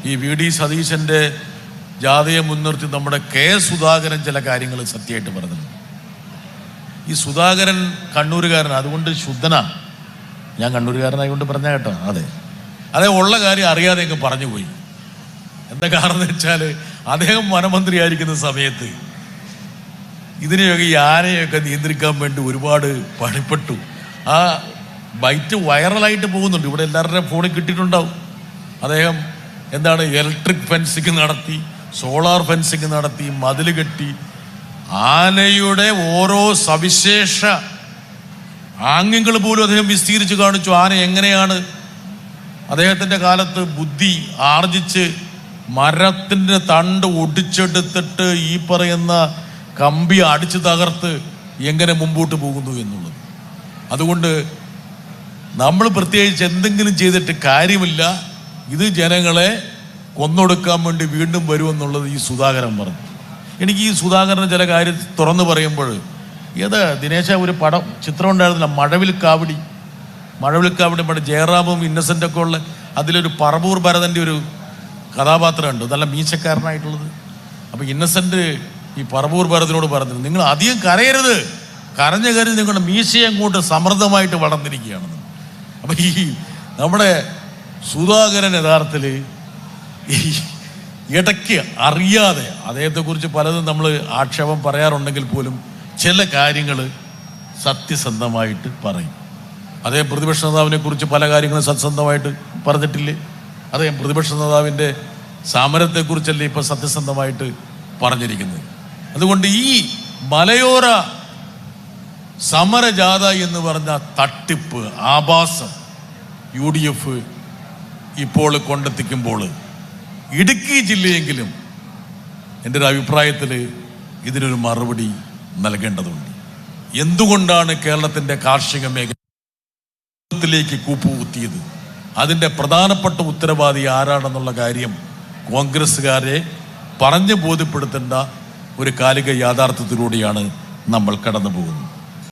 ഈ VD സതീശൻ്റെ ജാഥയെ മുൻനിർത്തി നമ്മുടെ സുധാകരൻ ചില കാര്യങ്ങൾ സത്യമായിട്ട് പറഞ്ഞിട്ടുണ്ട്. ഈ സുധാകരൻ കണ്ണൂരുകാരൻ, അതുകൊണ്ട് ശുദ്ധനാ. ഞാൻ കണ്ണൂരുകാരനായതുകൊണ്ട് പറഞ്ഞ കേട്ടോ. അതേ ഉള്ള കാര്യം അറിയാതെ അങ്ങ് പറഞ്ഞു പോയി. എന്താ കാരണം എന്ന് വെച്ചാൽ അദ്ദേഹം വനമന്ത്രിയായിരിക്കുന്ന സമയത്ത് ഇതിനെയൊക്കെ ഈ ആനയൊക്കെ നിയന്ത്രിക്കാൻ വേണ്ടി ഒരുപാട് പണിപ്പെട്ടു. ആ ബൈറ്റ് വൈറലായിട്ട് പോകുന്നുണ്ട്. ഇവിടെ എല്ലാവരുടെയും ഫോണിൽ കിട്ടിയിട്ടുണ്ടാവും. അദ്ദേഹം ഇലക്ട്രിക് ഫെൻസിങ് നടത്തി, സോളാർ ഫെൻസിങ് നടത്തി, മതിൽ കെട്ടി, ആനയുടെ ഓരോ സവിശേഷ ആംഗ്യങ്ങൾ പോലും അദ്ദേഹം വിസ്തീരിച്ച് കാണിച്ചു. ആന എങ്ങനെയാണ് അദ്ദേഹത്തിൻ്റെ കാലത്ത് ബുദ്ധി ആർജിച്ച് മരത്തിൻ്റെ തണ്ട് ഒടിച്ചെടുത്തിട്ട് ഈ പറയുന്ന കമ്പി അടിച്ചു തകർത്ത് എങ്ങനെ മുമ്പോട്ട് പോകുന്നു എന്നുള്ളത്. അതുകൊണ്ട് നമ്മൾ പ്രത്യേകിച്ച് എന്തെങ്കിലും ചെയ്തിട്ട് കാര്യമില്ല, ഇത് ജനങ്ങളെ കൊന്നൊടുക്കാൻ വേണ്ടി വീണ്ടും വരുമെന്നുള്ളത് ഈ സുധാകരൻ പറഞ്ഞു. എനിക്ക് ഈ സുധാകരന് ചില കാര്യം തുറന്നു പറയുമ്പോൾ ദിനേശ ഒരു ചിത്രം ഉണ്ടായിരുന്നില്ല, മഴവിൽക്കാവടി നമ്മുടെ ജയറാമും ഇന്നസെൻ്റൊക്കെ ഉള്ള അതിലൊരു പറവൂർ ഭരതൻ്റെ ഒരു കഥാപാത്രമുണ്ട്, നല്ല മീശക്കാരനായിട്ടുള്ളത്. അപ്പോൾ ഇന്നസെൻ്റ് ഈ പറവൂർ ഭരതനോട് പറഞ്ഞു, നിങ്ങൾ അധികം കരയരുത്, കരഞ്ഞ കാര്യം നിങ്ങളുടെ മീശയെ അങ്ങോട്ട് സമൃദ്ധമായിട്ട് വളർന്നിരിക്കുകയാണെന്ന്. അപ്പം ഈ നമ്മുടെ സുധാകരൻ യഥാർത്ഥത്തിൽ ഈ ഇടയ്ക്ക് അറിയാതെ അദ്ദേഹത്തെക്കുറിച്ച് പലതും നമ്മൾ ആക്ഷേപം പറയാറുണ്ടെങ്കിൽ പോലും ചില കാര്യങ്ങൾ സത്യസന്ധമായിട്ട് പറയും. അദ്ദേഹം പ്രതിപക്ഷ നേതാവിനെ കുറിച്ച് പല കാര്യങ്ങളും സത്യസന്ധമായിട്ട് പറഞ്ഞിട്ടില്ലേ? അദ്ദേഹം പ്രതിപക്ഷ നേതാവിൻ്റെ സമരത്തെക്കുറിച്ചല്ലേ ഇപ്പം സത്യസന്ധമായിട്ട് പറഞ്ഞിരിക്കുന്നത്. അതുകൊണ്ട് ഈ മലയോര സമരജാഥ എന്ന് പറഞ്ഞ തട്ടിപ്പ് ആഭാസം UDF ഇപ്പോൾ കൊണ്ടെത്തിക്കുമ്പോൾ ഇടുക്കി ജില്ലയെങ്കിലും എൻ്റെ ഒരു അഭിപ്രായത്തിൽ ഇതിനൊരു മറുപടി നൽകേണ്ടതുണ്ട്. എന്തുകൊണ്ടാണ് കേരളത്തിൻ്റെ കാർഷിക മേഖലയിലേക്ക് കൂപ്പുകുത്തിയത്? അതിൻ്റെ പ്രധാനപ്പെട്ട ഉത്തരവാദി ആരാണെന്നുള്ള കാര്യം കോൺഗ്രസ്സുകാരെ പറഞ്ഞ് ബോധ്യപ്പെടുത്തേണ്ട ഒരു കാലിക യാഥാർത്ഥ്യത്തിലൂടെയാണ് നമ്മൾ കടന്നു പോകുന്നത്.